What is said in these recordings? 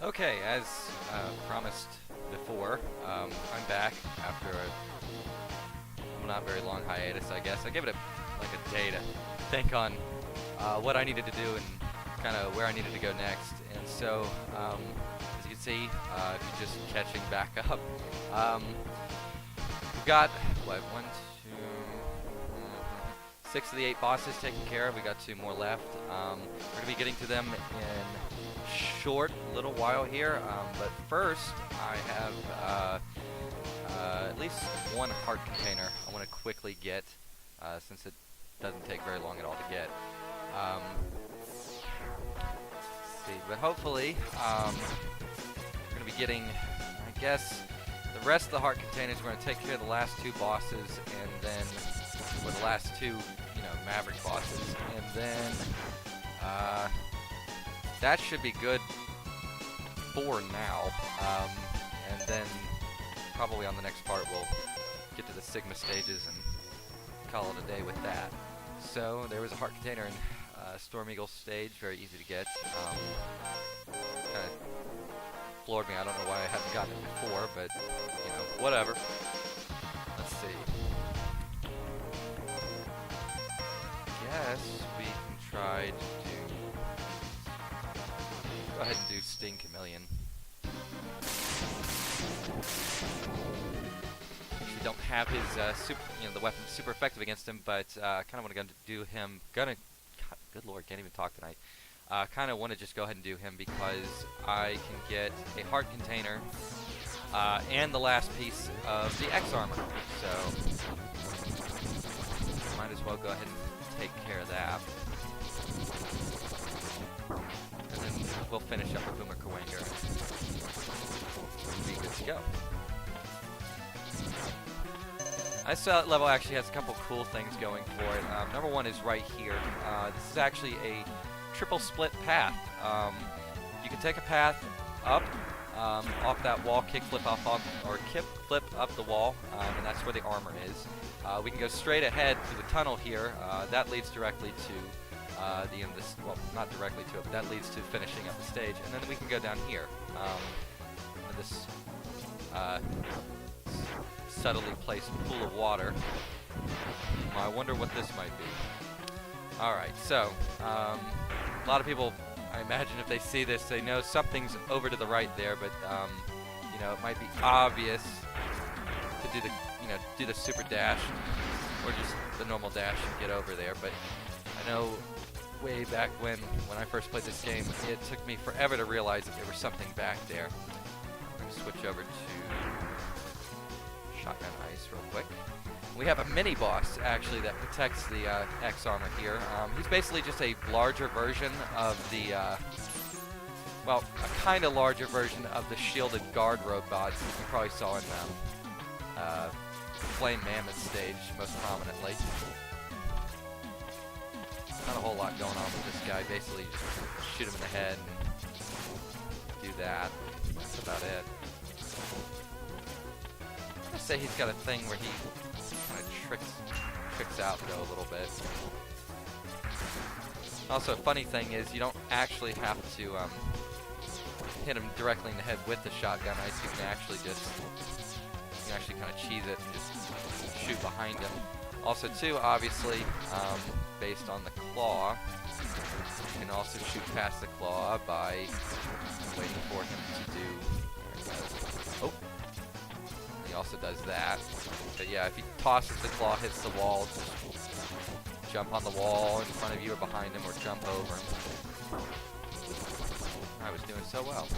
Okay, as promised before, I'm back after a not very long hiatus, I guess. I gave it like a day to think on what I needed to do and kind of where I needed to go next. And so, as you can see, if you're just catching back up, we've got, what, 6 of the 8 bosses taken care of. We got 2 more left. We're going to be getting to them in short little while here, but first I have at least 1 heart container I want to quickly get, since it doesn't take very long at all to get. Let's see, but hopefully we're going to be getting, I guess, the rest of the heart containers. We're going to take care of the last 2 bosses, and then, or the last 2, Maverick bosses, and then that should be good for now. And then probably on the next part we'll get to the Sigma stages and call it a day with that. So there was a heart container in Storm Eagle stage, very easy to get. Kind of floored me. I don't know why I hadn't gotten it before, but whatever. Let's see. Guess we can try to go ahead and do Sting Chameleon. Actually don't have his the weapon super effective against him, but kind of want to do him. Good lord, can't even talk tonight. Kind of want to just go ahead and do him because I can get a heart container and the last piece of the X armor. So might as well go ahead and take care of that. And then we'll finish up with Boomer Kawanger. Be good to go. This level actually has a couple cool things going for it. Number 1 is right here. This is actually a triple split path. You can take a path up off that wall, kickflip or kickflip up the wall, and that's where the armor is. We can go straight ahead to the tunnel here. That leads directly to the end of this. Well, not directly to it, but that leads to finishing up the stage. And then we can go down here. This subtly placed pool of water. I wonder what this might be. Alright, so a lot of people, I imagine if they see this, they know something's over to the right there, but it might be obvious to do the super dash or just the normal dash and get over there. But I know way back when I first played this game, it took me forever to realize that there was something back there. I'm going to switch over to Shotgun Ice real quick. We have a mini boss actually that protects the X armor here. He's basically just a larger version of the a kind of larger version of the shielded guard robots that you probably saw in Flame Mammoth stage most prominently. Not a whole lot going on with this guy. Basically, just shoot him in the head and do that. That's about it. I'd say he's got a thing where he kind of tricks out though a little bit. Also, a funny thing is you don't actually have to hit him directly in the head with the shotgun ice. You can actually kind of cheese it and just shoot behind him. Also, too, obviously, based on the claw, you can also shoot past the claw by waiting for him to do. There he goes. Oh, he also does that. But yeah, if he tosses the claw, hits the wall, just jump on the wall in front of you or behind him, or jump over him. I was doing so well.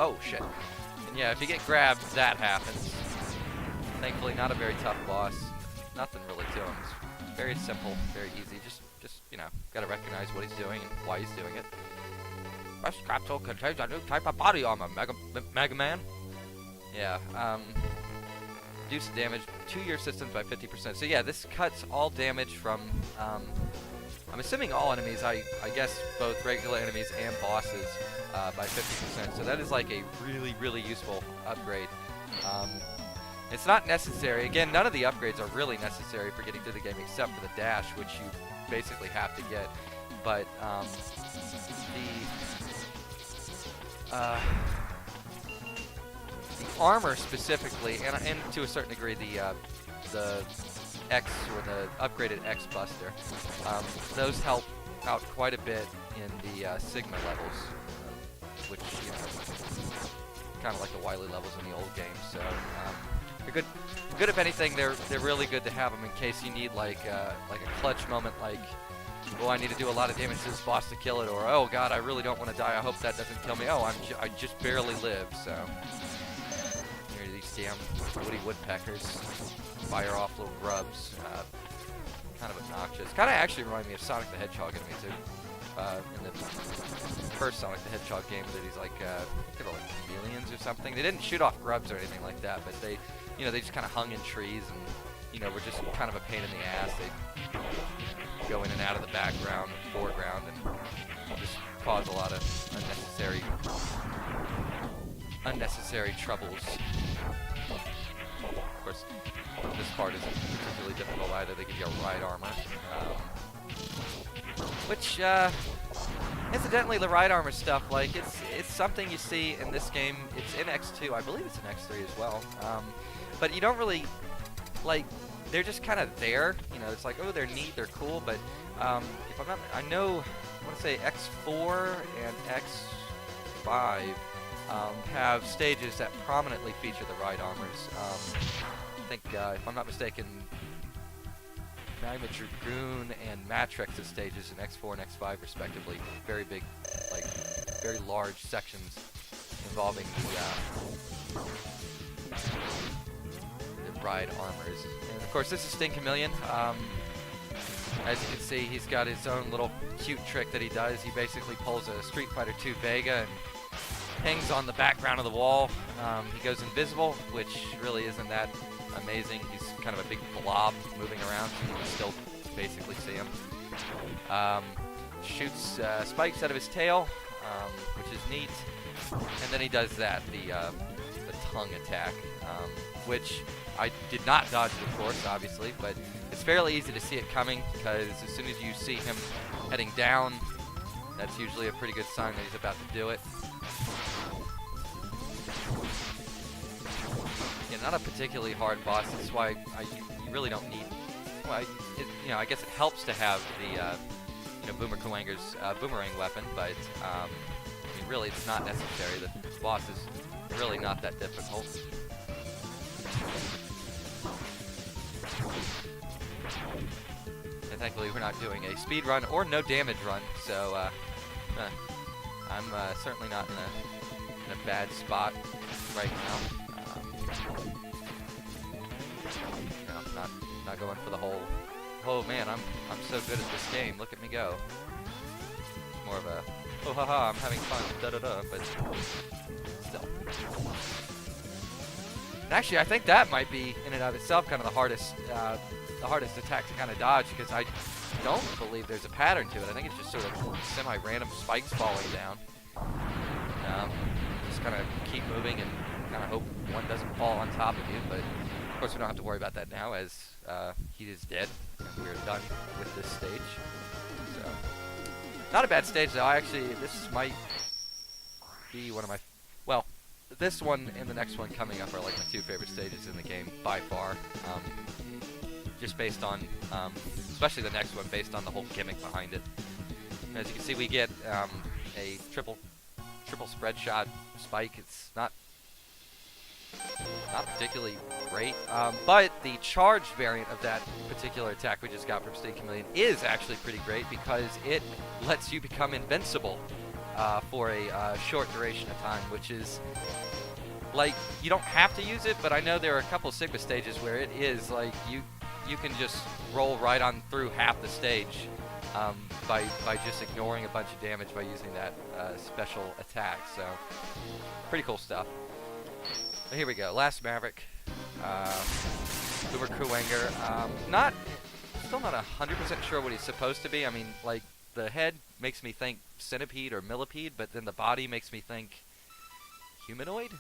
Oh shit. And yeah, if you get grabbed, that happens. Thankfully, not a very tough boss. Nothing really to him. It's very simple, very easy. Just gotta recognize what he's doing and why he's doing it. This capsule contains a new type of body armor, Mega Man. Yeah, reduce damage to your systems by 50%. So yeah, this cuts all damage from, I'm assuming all enemies, I guess both regular enemies and bosses, by 50%. So that is like a really, really useful upgrade. It's not necessary. Again, none of the upgrades are really necessary for getting through the game except for the dash, which you basically have to get. But the armor specifically, and to a certain degree the X or the upgraded X Buster, those help out quite a bit in the Sigma levels, which, you know, kind of like the Wily levels in the old game. So they're good. Good if anything. They're really good to have them in case you need like a clutch moment, like, oh, I need to do a lot of damage to this boss to kill it, or oh god, I really don't want to die. I hope that doesn't kill me. Oh, I just barely live. So here are these damn woody woodpeckers. Fire off little grubs. Kind of obnoxious. Kind of actually remind me of Sonic the Hedgehog in me too. In the first Sonic the Hedgehog game, that he's like, I think they were like chameleons or something. They didn't shoot off grubs or anything like that, but they, you know, they just kind of hung in trees and, you know, were just kind of a pain in the ass. They go in and out of the background and foreground and just cause a lot of unnecessary troubles. Of course, this part isn't particularly difficult either. They give you a ride armor. Which, incidentally, the ride armor stuff, like, it's something you see in this game. It's in X2. I believe it's in X3 as well. But you don't really, like, they're just kind of there. You know, it's like, oh, they're neat, they're cool, but if I'm not, I want to say X4 and X5 have stages that prominently feature the ride armors. I think, if I'm not mistaken, Magma Dragoon and Matrix's stages in X4 and X5 respectively. Very big, like, very large sections involving the ride armors. And of course, this is Sting Chameleon. As you can see, he's got his own little cute trick that he does. He basically pulls a Street Fighter II Vega and hangs on the background of the wall. He goes invisible, which really isn't that amazing. He's kind of a big blob moving around, so you can still basically see him. Shoots spikes out of his tail, which is neat. And then he does that, the tongue attack, which I did not dodge, of course, obviously, but it's fairly easy to see it coming, because as soon as you see him heading down, that's usually a pretty good sign that he's about to do it. Yeah, not a particularly hard boss. That's why you really don't need. Well, you know, I guess it helps to have the you know, Boomer Kuwanger's boomerang weapon, but I mean, really, it's not necessary. The boss is really not that difficult. And thankfully, we're not doing a speed run or no damage run, so I'm certainly not in a bad spot right now. No, not going for the whole, oh man, I'm so good at this game, look at me go. It's more of a, oh haha, I'm having fun, da da da, but still. And actually, I think that might be, in and of itself, kind of the hardest attack to kind of dodge, because I don't believe there's a pattern to it. I think it's just sort of semi-random spikes falling down. Just kind of keep moving and kind of hope one doesn't fall on top of you, but of course we don't have to worry about that now, as he is dead and we're done with this stage. So, not a bad stage though. This might be one of my, well, this one and the next one coming up are like my two favorite stages in the game by far. Just based on, especially the next one, based on the whole gimmick behind it. As you can see, we get a triple spread shot spike. It's not particularly great, but the charged variant of that particular attack we just got from Sting Chameleon is actually pretty great, because it lets you become invincible for a short duration of time, which is, like, you don't have to use it, but I know there are a couple Sigma stages where it is, like, you can just roll right on through half the stage by just ignoring a bunch of damage by using that special attack, so pretty cool stuff. But here we go, last Maverick, Boomer Kuwanger. Still not 100% sure what he's supposed to be. I mean, like, the head makes me think centipede or millipede, but then the body makes me think humanoid?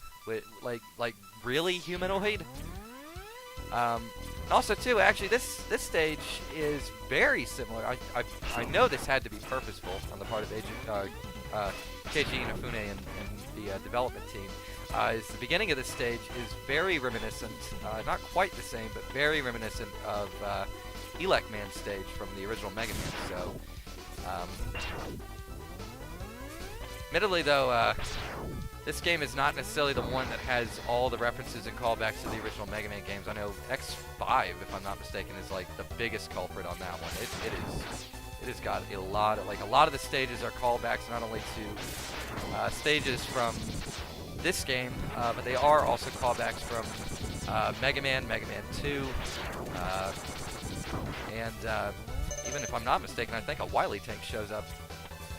Like really humanoid? And also, too, actually, this stage is very similar. I know this had to be purposeful on the part of Keiji Inafune and the development team. Is the beginning of this stage is very reminiscent, not quite the same, but very reminiscent of Elec Man stage from the original Mega Man. So, admittedly, though, this game is not necessarily the one that has all the references and callbacks to the original Mega Man games. I know X5, if I'm not mistaken, is like the biggest culprit on that one. It has got a lot of the stages are callbacks not only to stages from this game, but they are also callbacks from Mega Man 2, and even if I'm not mistaken, I think a Wily tank shows up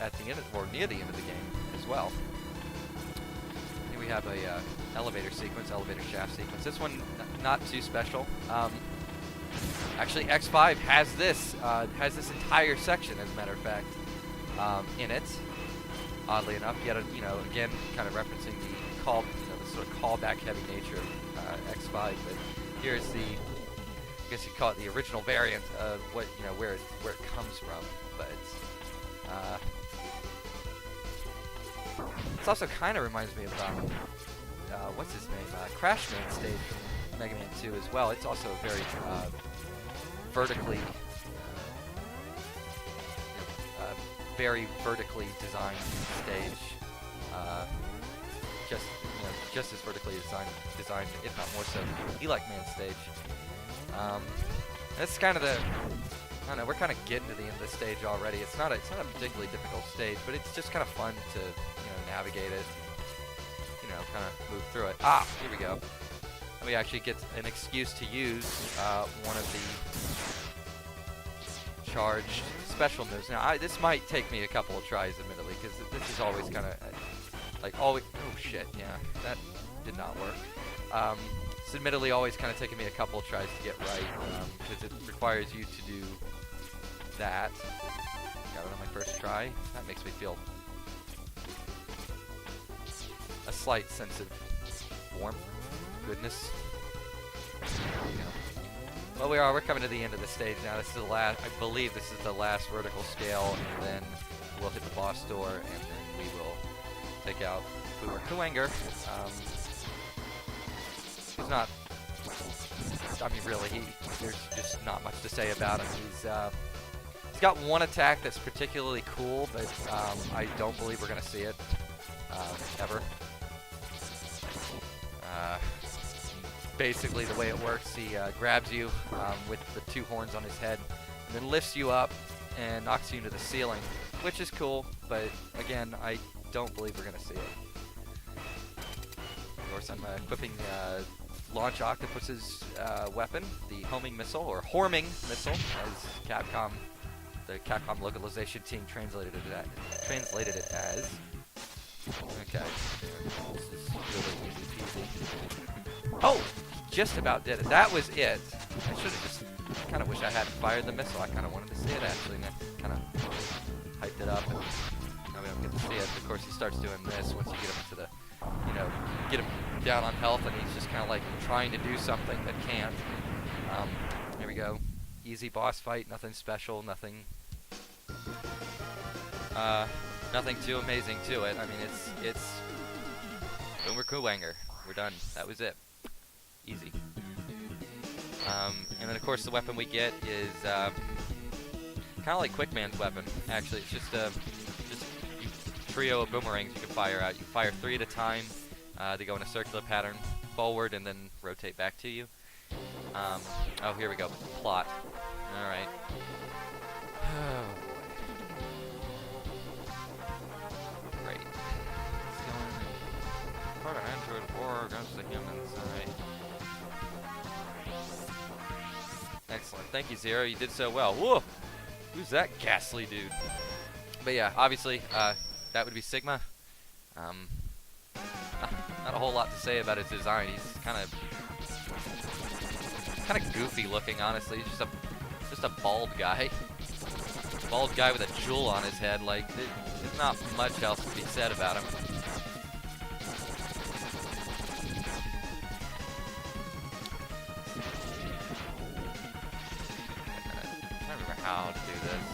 at the end or near the end of the game as well. Here we have a elevator shaft sequence. This one not too special. Actually, X5 has this entire section, as a matter of fact, in it. Oddly enough, yet again, kind of referencing the sort of callback-heavy nature of X5. But here's the, I guess you'd call it the original variant of what where it comes from. But this also kind of reminds me of what's his name, Crash Man stage from Mega Man 2 as well. It's also a very very vertically designed stage. Just as vertically designed, if not more so, than Elec Man stage. That's kind of the. I don't know. We're kind of getting to the end of the stage already. It's not a particularly difficult stage, but it's just kind of fun to navigate it. Kind of move through it. Ah, here we go. And we actually get an excuse to use one of the charged special moves. Now, this might take me a couple of tries, admittedly, because this is always kind of always. Oh shit! Yeah, that did not work. It's admittedly always kind of taking me a couple of tries to get right, because it requires you to do that. Got it on my first try. That makes me feel a slight sense of warmth, goodness. Well, we're coming to the end of the stage now. This is the last. I believe this is the last vertical scale, and then we'll hit the boss door, and then we will take out Boomer Kuwanger. He's not. I mean, really, there's just not much to say about him. He's got one attack that's particularly cool, but I don't believe we're gonna see it ever. Basically, the way it works, he grabs you with the two horns on his head, and then lifts you up and knocks you into the ceiling, which is cool, but again, I don't believe we're going to see it. Of course, I'm equipping Launch Octopus's weapon, the homing missile, or horming missile, as the Capcom localization team translated it as. Okay. This is really easy peasy. Oh! Just about did it. That was it. I should have just... I kind of wish I hadn't fired the missile. I kind of wanted to see it, actually. And I kind of hyped it up, and now we don't get to see it. Of course, he starts doing this once you get him to the... get him down on health, and he's just kind of like trying to do something but can't. Here we go. Easy boss fight. Nothing special. Nothing... nothing too amazing to it. I mean, it's Boomer Kuwanger. We're done. That was it. Easy. And then of course the weapon we get is kind of like Quickman's weapon. Actually, it's just a trio of boomerangs you can fire out. You fire 3 at a time. They go in a circular pattern forward and then rotate back to you. Oh, here we go. Plot. All right. Great. Put an end to a war against the humans. Alright. Excellent. Thank you, Zero. You did so well. Whoa! Who's that ghastly dude? But yeah, obviously, that would be Sigma. Not a whole lot to say about his design. He's kind of goofy looking, honestly. He's just a bald guy. Bald guy with a jewel on his head. Like, there's not much else to be said about him. how to do this.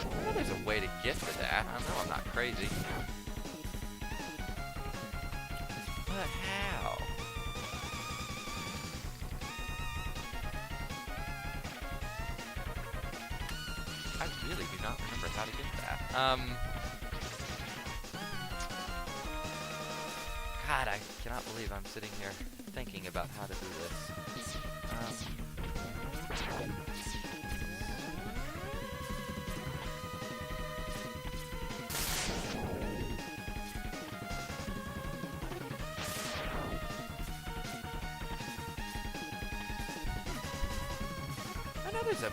I know there's a way to get to that. I know I'm not crazy. But how? I really do not remember how to get that. God, I cannot believe I'm sitting here thinking about how to do this. I know there's a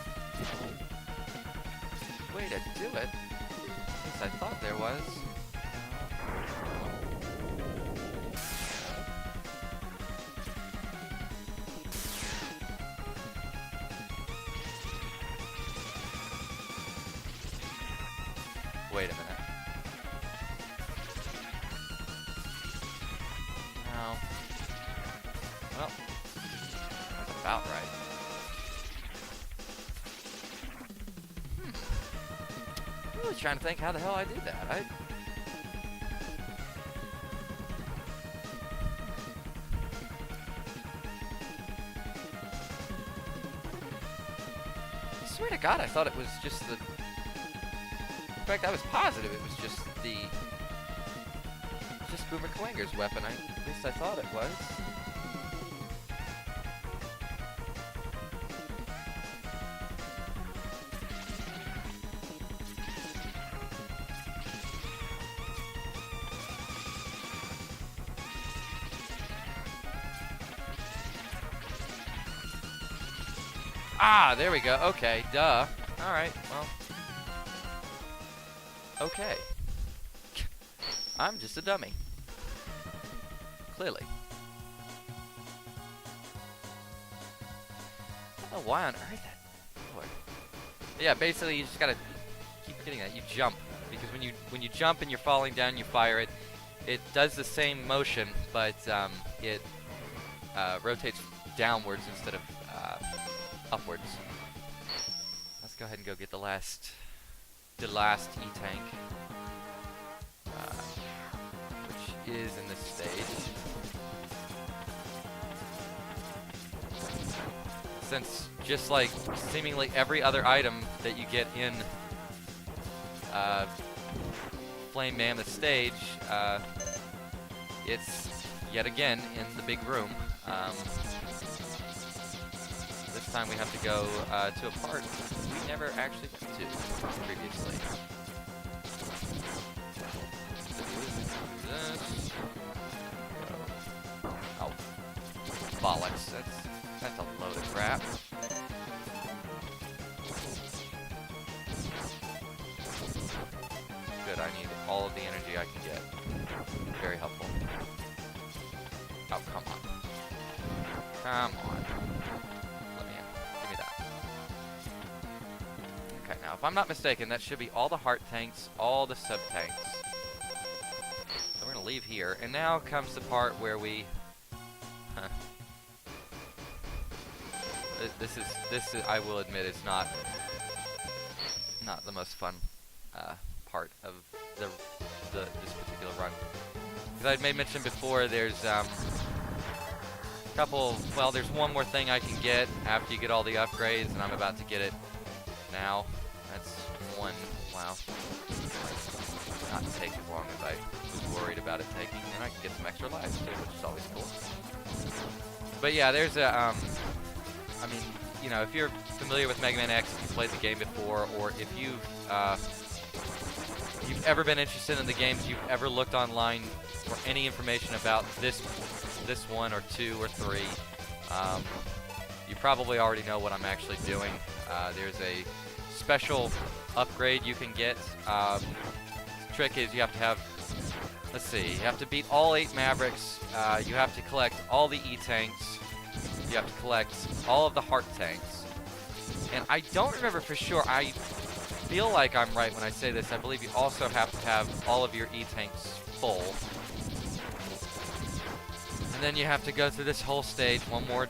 way to do it. At least I thought there was. Wait a minute. No. Well, that's about right. I was trying to think how the hell I did that. I swear to God, I thought it was just the... In fact, I was positive it was just the... just Boomer Kuwanger's weapon. At least I thought it was. Ah, there we go. Okay, duh. Alright, well. Okay. I'm just a dummy. Clearly. I don't know why on earth that would. Yeah, basically you just gotta keep getting that. You jump. Because when you jump and you're falling down, you fire it. It does the same motion, but it rotates downwards instead of upwards. Let's go ahead and go get the last E-tank, which is in this stage. Since just like seemingly every other item that you get in Flame Mammoth stage, it's yet again in the big room. This time we have to go to a part we never actually went to previously. Oh, bollocks! That's a load of crap. Good. I need all of the energy I can get. Very helpful. Oh, come on! Come on! Okay, now if I'm not mistaken, that should be all the heart tanks, all the sub tanks. So we're gonna leave here, and now comes the part where we. This is I will admit is not the most fun part of this particular run. Because I'd made mention before, there's there's one more thing I can get after you get all the upgrades, and I'm about to get it now. That's one. Wow. Not take as long as I was worried about it taking, and I can get some extra lives too, which is always cool. But yeah, there's a I mean, you know, if you're familiar with Mega Man X, if you've played the game before, or if you've ever been interested in the games, you've ever looked online for any information about this one or 2 or 3, you probably already know what I'm actually doing. There's a special upgrade you can get. The trick is you have to have, let's see, you have to beat all 8 Mavericks, you have to collect all the E-tanks, you have to collect all of the heart tanks. And I don't remember for sure, I feel like I'm right when I say this, I believe you also have to have all of your E-tanks full. And then you have to go through this whole stage one more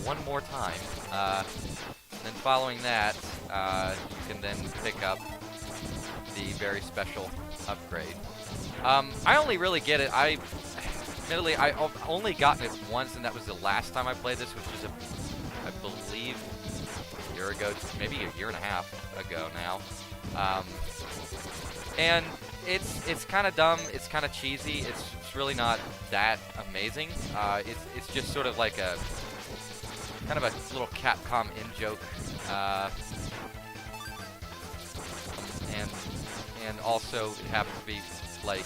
one more time. And then following that, you can then pick up the very special upgrade. I only really get it. Admittedly, I've only gotten it once, and that was the last time I played this, which was, I believe, a year ago, maybe a year and a half ago now. And it's kind of dumb. It's kind of cheesy. It's really not that amazing. It's just sort of like a kind of a little Capcom in-joke. And also it happens to be like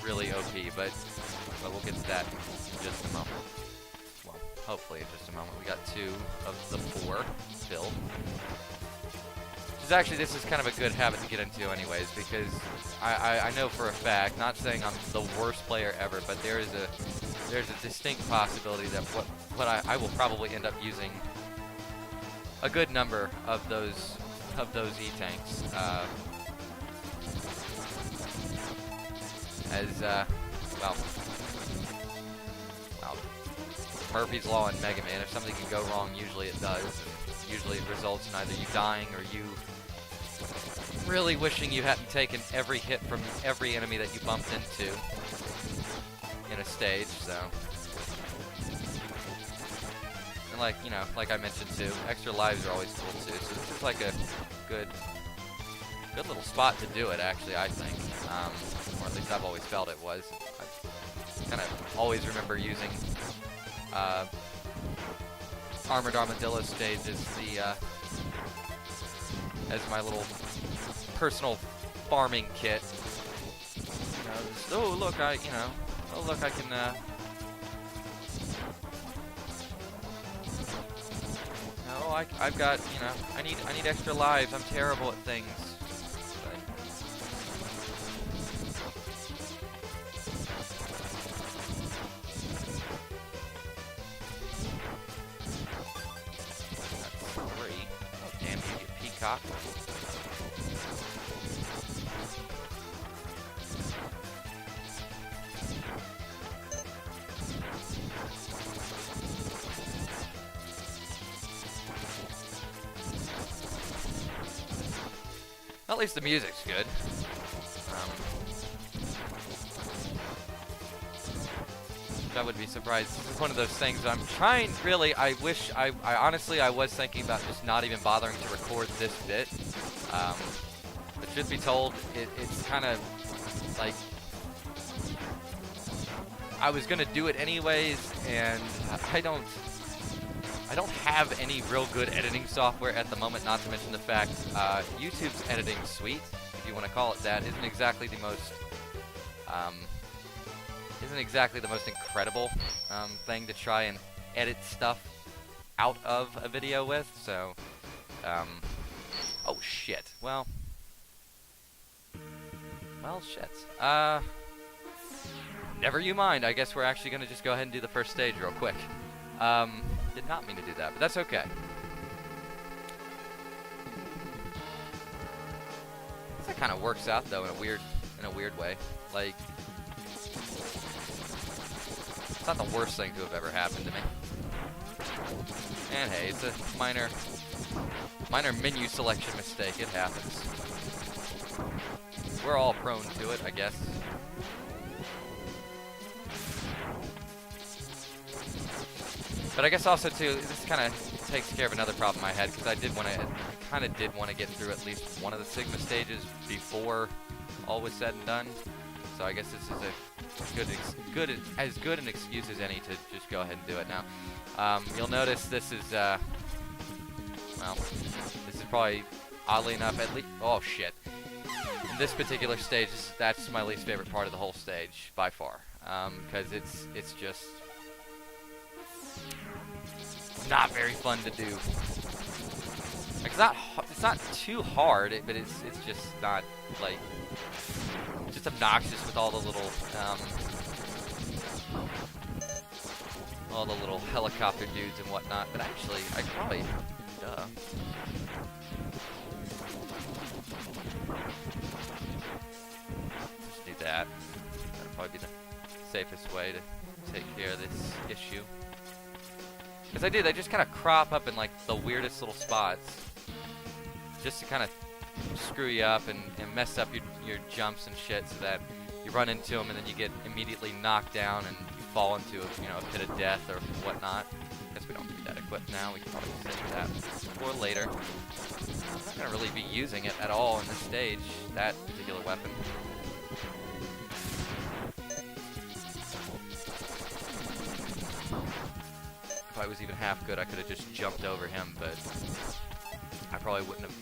really OP, but we'll get to that in just a moment. Well, hopefully in just a moment. We got 2 of the 4 filled. Actually, this is kind of a good habit to get into anyways, because I know for a fact, not saying I'm the worst player ever, but there's a distinct possibility that what I will probably end up using a good number of those E-tanks as well, Murphy's Law in Mega Man. If something can go wrong, usually it does. And usually it results in either you dying or you really wishing you hadn't taken every hit from every enemy that you bumped into in a stage, so. And like, you know, like I mentioned too, extra lives are always cool too, so this is like a good little spot to do it, actually, I think. Or at least I've always felt it was. I kind of always remember using Armored Armadillo stage as my little personal farming kit. Oh look, I can I've got, you know, I need extra lives. I'm terrible at things. But that's 3. Oh damn you peacock. At least the music's good. I would be surprised. This is one of those things I'm trying, really, I honestly, I was thinking about just not even bothering to record this bit. But truth be told, it's kind of like, I was going to do it anyways, and I don't have any real good editing software at the moment, not to mention the fact YouTube's editing suite, if you want to call it that, isn't exactly the most incredible thing to try and edit stuff out of a video with, so oh shit. Well shit. Never you mind. I guess we're actually going to just go ahead and do the first stage real quick. Did not mean to do that, but that's okay. That kind of works out though in a weird way. Like, it's not the worst thing to have ever happened to me. And hey, it's a minor menu selection mistake. It happens. We're all prone to it, I guess. But I guess also too, this kind of takes care of another problem I had, because I kind of did want to get through at least one of the Sigma stages before all was said and done. So I guess this is as good an excuse as any to just go ahead and do it now. You'll notice this is this is probably, oddly enough, at least, oh shit. In this particular stage, that's my least favorite part of the whole stage by far, because it's just not very fun to do. Like, it's not too hard, but it's just not, like, just obnoxious with all the little helicopter dudes and whatnot. But actually, I probably just do that. That'd probably be the safest way to take care of this issue. Because they just kind of crop up in like the weirdest little spots. Just to kind of screw you up and mess up your jumps and shit so that you run into them and then you get immediately knocked down and you fall into a pit of death or whatnot. Guess we don't need that equipped now. We can probably save that for later. I'm not going to really be using it at all in this stage, that particular weapon. If I was even half good, I could have just jumped over him, but I probably wouldn't have.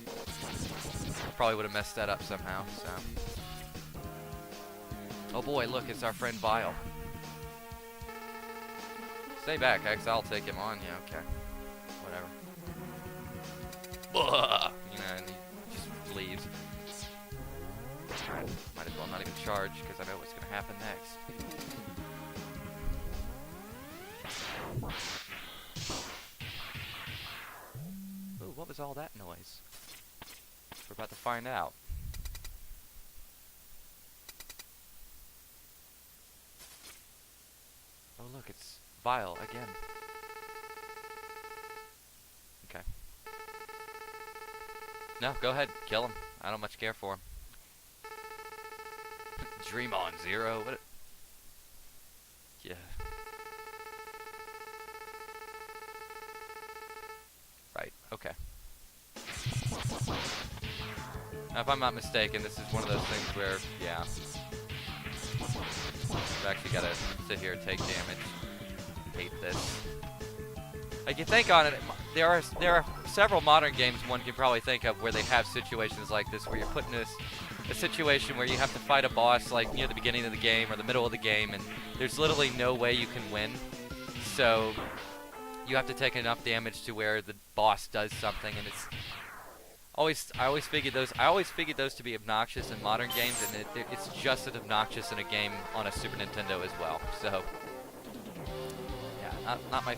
Probably would have messed that up somehow. So. Oh boy, look, it's our friend Vile. Stay back, X. I'll take him on. Yeah, okay. Whatever. And he just leaves. Might as well not even charge because I know what's going to happen next. Ooh, what was all that noise? We're about to find out. Oh look, it's Vile again. Okay. No, go ahead, kill him. I don't much care for him. Dream on, Zero. What? Yeah. Right. Okay. Now, if I'm not mistaken, this is one of those things where, yeah, I've actually got to sit here and take damage. Hate this. Like, you think on it, there are several modern games one can probably think of where they have situations like this, where you're put in a situation where you have to fight a boss like near the beginning of the game or the middle of the game, and there's literally no way you can win. So you have to take enough damage to where the boss does something, and it's I always figured those to be obnoxious in modern games, and it's just as obnoxious in a game on a Super Nintendo as well. So yeah, not my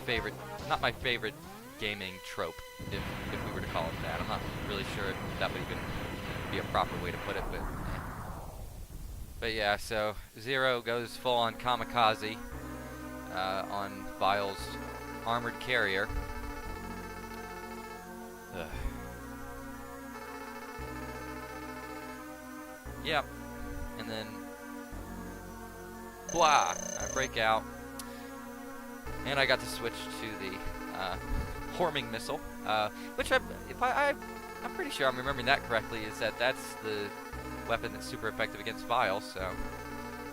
favorite gaming trope, if we were to call it that. I'm not really sure if that would even be a proper way to put it, but yeah. So Zero goes full on kamikaze on Vile's armored carrier. Ugh. Yep. And then, blah! I break out. And I got to switch to the homing missile, which I'm pretty sure I'm remembering that correctly, is that's the weapon that's super effective against Vile, so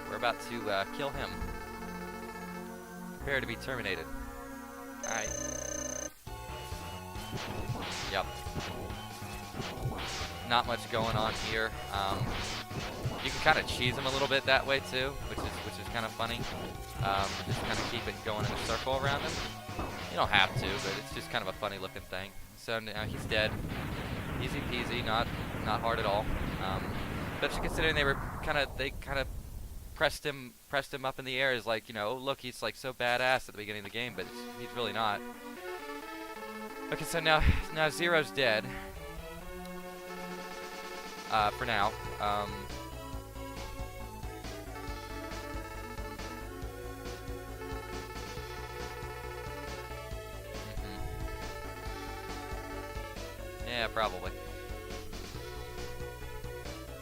we're about to kill him. Prepare to be terminated. Alright. Yep. Not much going on here. You can kind of cheese him a little bit that way too, which is kind of funny. Just kind of keep it going in a circle around him. You don't have to, but it's just kind of a funny looking thing. So now he's dead. Easy peasy, not hard at all. Especially considering they kind of pressed him up in the air as like, oh look, he's like so badass at the beginning of the game, but he's really not. Okay, so now Zero's dead. For now. Yeah, probably.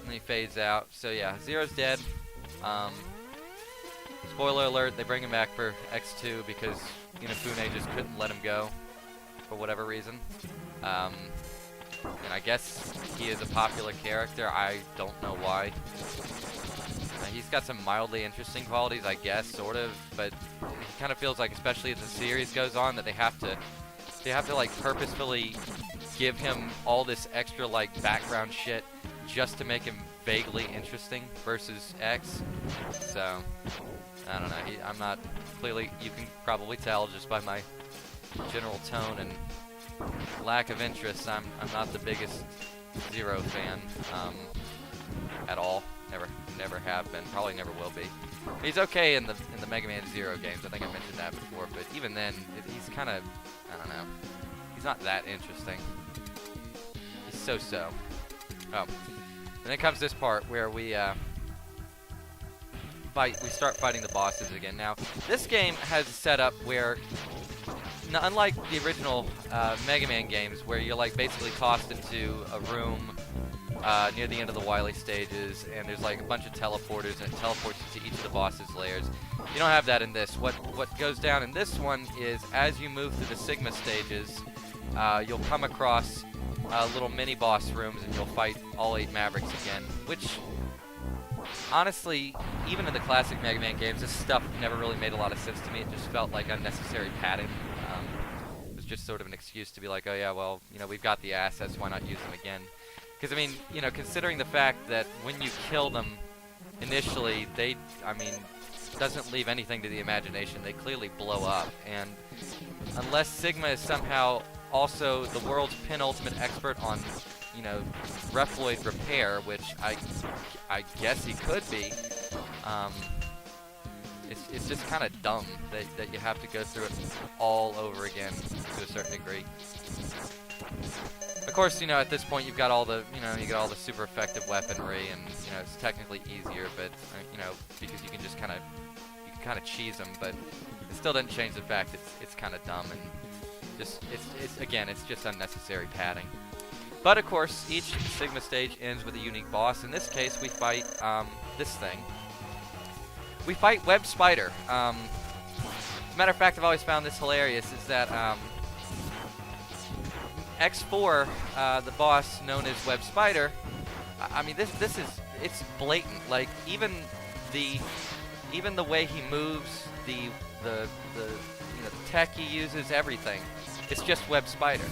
And he fades out. So yeah, Zero's dead. Spoiler alert, they bring him back for X2 because Inafune just couldn't let him go for whatever reason. And I guess he is a popular character. I don't know why. He's got some mildly interesting qualities, I guess, sort of, but it kind of feels like, especially as the series goes on, that they have to like purposefully give him all this extra like background shit just to make him vaguely interesting versus X. So I don't know. I'm not clearly. You can probably tell just by my general tone and lack of interest. I'm not the biggest Zero fan at all. Never have been. Probably never will be. He's okay in the Mega Man Zero games. I think I mentioned that before. But even then, he's kind of, I don't know. He's not that interesting. He's so-so. Oh, and then comes this part where we start fighting the bosses again. Now, this game has a setup where unlike the original Mega Man games, where you're like basically tossed into a room near the end of the Wily stages, and there's like a bunch of teleporters, and it teleports you to each of the boss's layers. You don't have that in this. What goes down in this one is, as you move through the Sigma stages, you'll come across little mini boss rooms, and you'll fight all 8 Mavericks again, which honestly, even in the classic Mega Man games, this stuff never really made a lot of sense to me. It just felt like unnecessary padding. It was just sort of an excuse to be like, oh yeah, well, you know, we've got the assets, why not use them again? Because, I mean, you know, considering the fact that when you kill them initially, doesn't leave anything to the imagination. They clearly blow up, and unless Sigma is somehow also the world's penultimate expert on, you know, Reploid repair, which I guess he could be, it's just kind of dumb that you have to go through it all over again to a certain degree. Of course, you know, at this point you've got all the, you know, you got all the super effective weaponry, and you know, it's technically easier, but you know, because you can just kind of cheese them, but it still doesn't change the fact it's kind of dumb, and just it's just unnecessary padding. But of course, each Sigma stage ends with a unique boss. In this case, we fight this thing. We fight Web Spider. As a matter of fact, I've always found this hilarious, is that X4, the boss known as Web Spider, I mean, it's blatant. Like, even the way he moves, the you know, the tech he uses, everything, it's just Web Spider.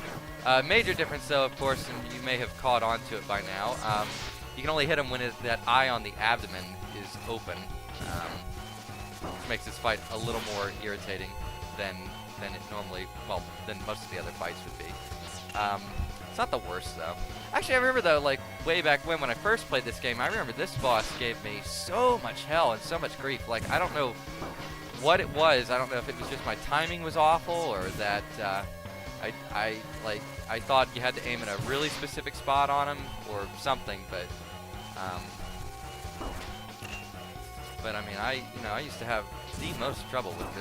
Major difference, though, of course, and you may have caught on to it by now, you can only hit him when that eye on the abdomen is open, which makes this fight a little more irritating than it normally, well, than most of the other fights would be. It's not the worst, though. Actually, I remember, though, like, way back when I first played this game, I remember this boss gave me so much hell and so much grief. Like, I don't know what it was. I don't know if it was just my timing was awful, or that, I thought you had to aim in a really specific spot on him, or something, but I mean, I used to have the most trouble with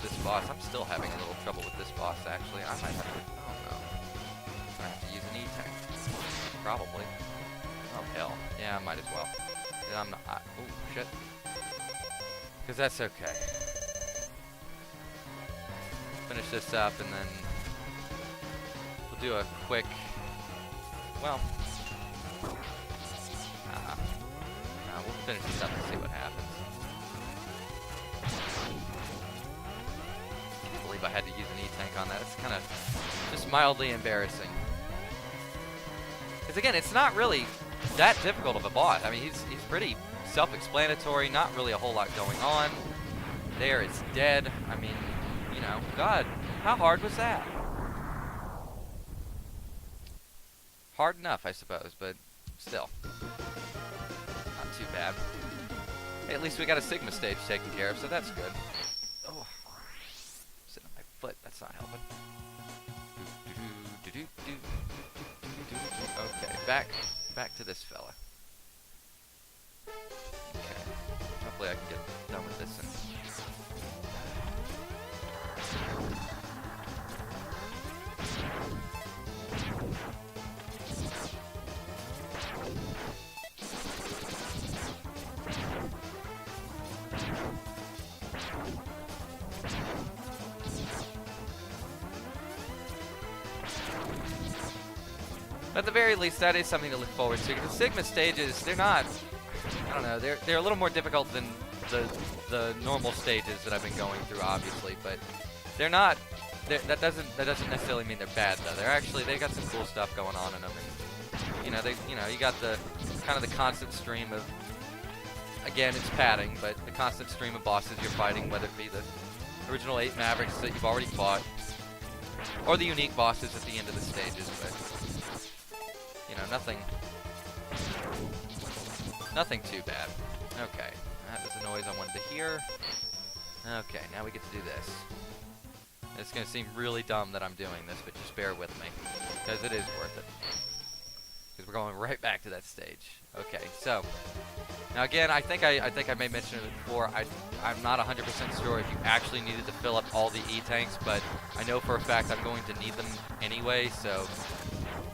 this boss. I'm still having a little trouble with this boss, actually. I might have to, oh no. I have to use an E-tank. Probably. Oh, hell. Yeah, I might as well. I'm not, oh, shit. Because that's okay. Finish this up, and then we'll do a quick, well, we'll finish this up and see what happens. I can't believe I had to use an E-tank on that. It's kind of just mildly embarrassing. Because again, it's not really that difficult of a boss. I mean, he's pretty self-explanatory, not really a whole lot going on. There, it's dead. I mean, you know, God, how hard was that? Hard enough, I suppose, but still. Not too bad. Hey, at least we got a Sigma stage taken care of, so that's good. Oh, sitting on my foot, that's not helping. Okay, back to this fella. Okay, hopefully I can get done with this. At the very least, that is something to look forward to. The Sigma stages, they're not, I don't know, they're a little more difficult than the normal stages that I've been going through, obviously, but they're not, that doesn't necessarily mean they're bad, though. They got some cool stuff going on in them, and you got the kind of the constant stream of, again, it's padding, but the constant stream of bosses you're fighting, whether it be the original 8 Mavericks that you've already fought, or the unique bosses at the end of the stages, but nothing too bad. Okay, that was the noise I wanted to hear. Okay, now we get to do this. It's going to seem really dumb that I'm doing this, but just bear with me, because it is worth it. Because we're going right back to that stage. Okay, so now again, I think I may mention it before. I'm not 100% sure if you actually needed to fill up all the E-tanks, but I know for a fact I'm going to need them anyway, so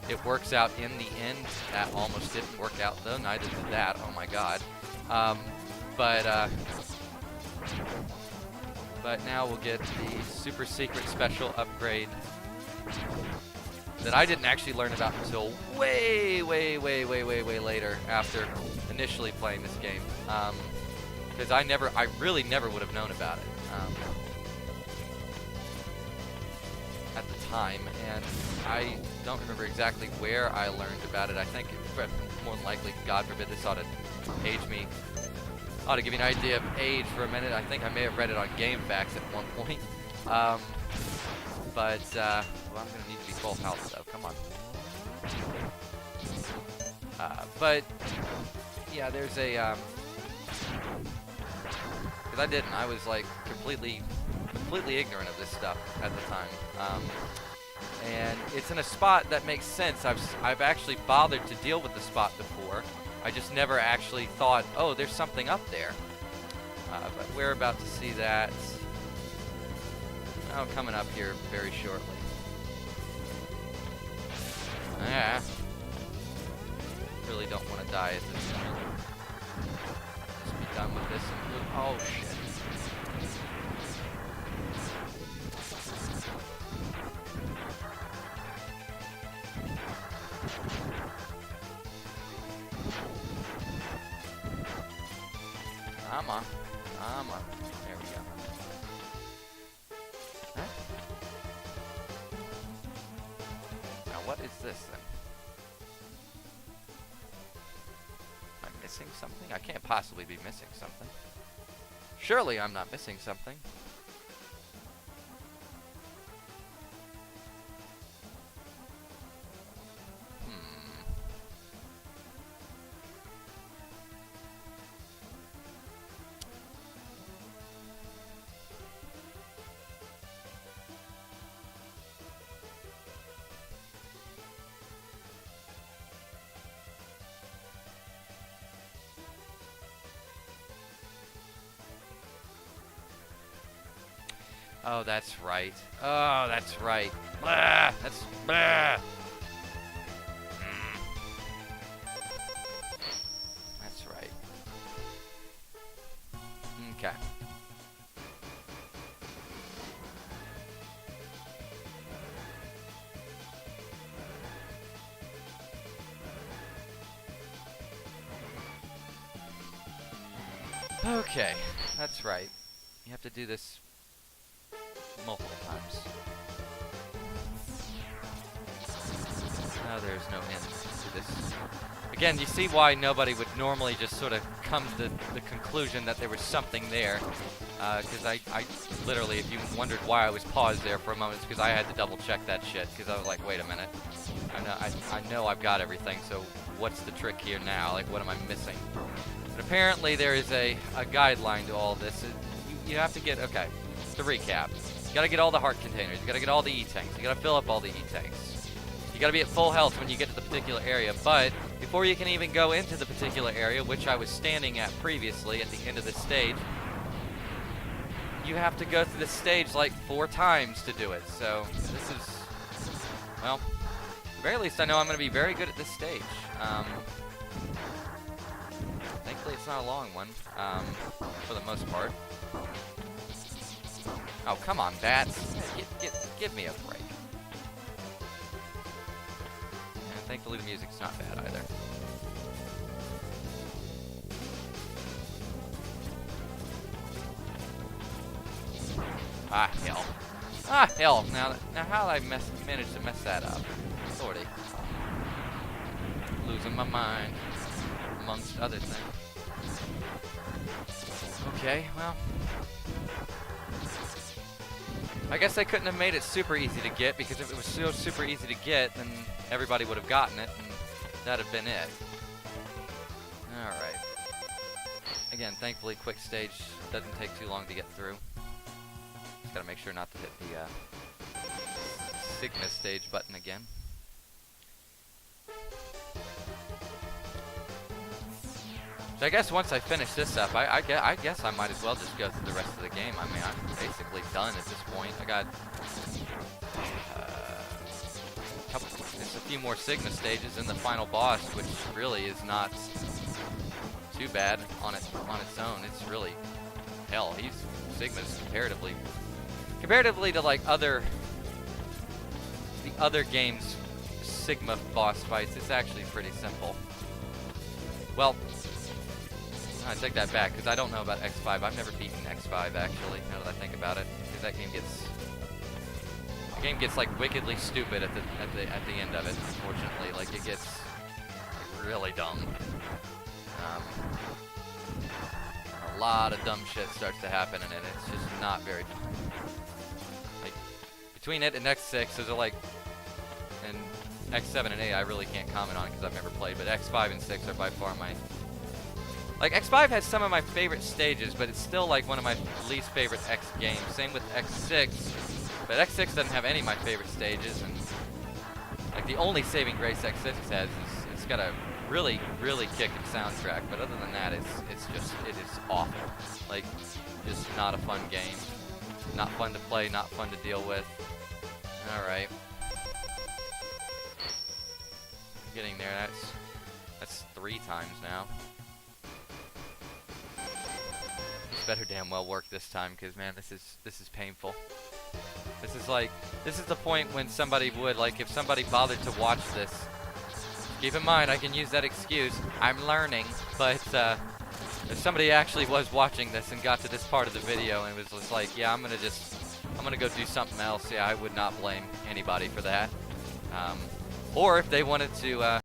it works out in the end. That almost didn't work out, though. Neither did that. Oh, my God. But now we'll get the super secret special upgrade that I didn't actually learn about until way later after initially playing this game. Because I really never would have known about it at the time, and I don't remember exactly where I learned about it. I think more than likely, God forbid, this ought to age me. Ought to give you an idea of age for a minute. I think I may have read it on GameFAQs at one point. Well, I'm gonna need to be full health though. Come on. But yeah, there's a because I didn't. I was like completely ignorant of this stuff at the time. And it's in a spot that makes sense. I've actually bothered to deal with the spot before. I just never actually thought, oh, there's something up there. But we're about to see that. Oh, coming up here very shortly. Yeah. Really don't want to die at this point. Just be done with this and move. Oh, shit. Come on. Come on. There we go. Huh? Now what is this then? Am I missing something? I can't possibly be missing something. Surely I'm not missing something. Oh, that's right. Oh, that's right. Blah! That's blah! That's right. Okay. Okay, that's right. You have to do this multiple times. Now there's no end to this. Again, you see why nobody would normally just sort of come to the conclusion that there was something there. Because I literally, if you wondered why I was paused there for a moment, it's because I had to double check that shit. Because I was like, wait a minute. I know I've got everything, so what's the trick here now? Like, what am I missing? But apparently there is a guideline to all this. You have to get, okay, to recap. You gotta get all the heart containers, you gotta get all the E-tanks, you gotta fill up all the E-tanks. You gotta be at full health when you get to the particular area, but before you can even go into the particular area, which I was standing at previously at the end of this stage, you have to go through this stage like 4 times to do it. So this is, well, at the very least I know I'm gonna be very good at this stage. Thankfully it's not a long one, for the most part. Oh, come on, bats. Give me a break. And thankfully the music's not bad either. Ah, hell. Ah, hell. Now how did I manage to mess that up? Lordy. Losing my mind, amongst other things. Okay, well. I guess they couldn't have made it super easy to get, because if it was so super easy to get, then everybody would have gotten it, and that'd have been it. Alright. Again, thankfully, quick stage doesn't take too long to get through. Just gotta make sure not to hit the Sigma stage button again. So I guess once I finish this up, I guess I might as well just go through the rest of the game. I mean, I'm basically done at this point. I got just a few more Sigma stages in the final boss, which really is not too bad on its own. It's really, hell, Sigma's comparatively to like the other games, Sigma boss fights, it's actually pretty simple. Well, I take that back because I don't know about X5. I've never beaten X5 actually. Now that I think about it, because that game gets like wickedly stupid at the end of it. Unfortunately, like it gets like, really dumb. A lot of dumb shit starts to happen in it. It's just not very fun. Like between it and X6, those are like, and X7 and 8, I really can't comment on because I've never played. But X5 and 6 are by far my. Like, X5 has some of my favorite stages, but it's still, like, one of my least favorite X games. Same with X6, but X6 doesn't have any of my favorite stages, and, like, the only saving grace X6 has is it's got a really, really kicking soundtrack, but other than that, it is awful. Like, just not a fun game. Not fun to play, not fun to deal with. Alright. Getting there, that's 3 times now. Better damn well work this time, because man, this is painful. This is the point when somebody would, like, if somebody bothered to watch this, keep in mind I can use that excuse, I'm learning, but if somebody actually was watching this and got to this part of the video and was just like, yeah, I'm gonna go do something else, yeah, I would not blame anybody for that. Or if they wanted to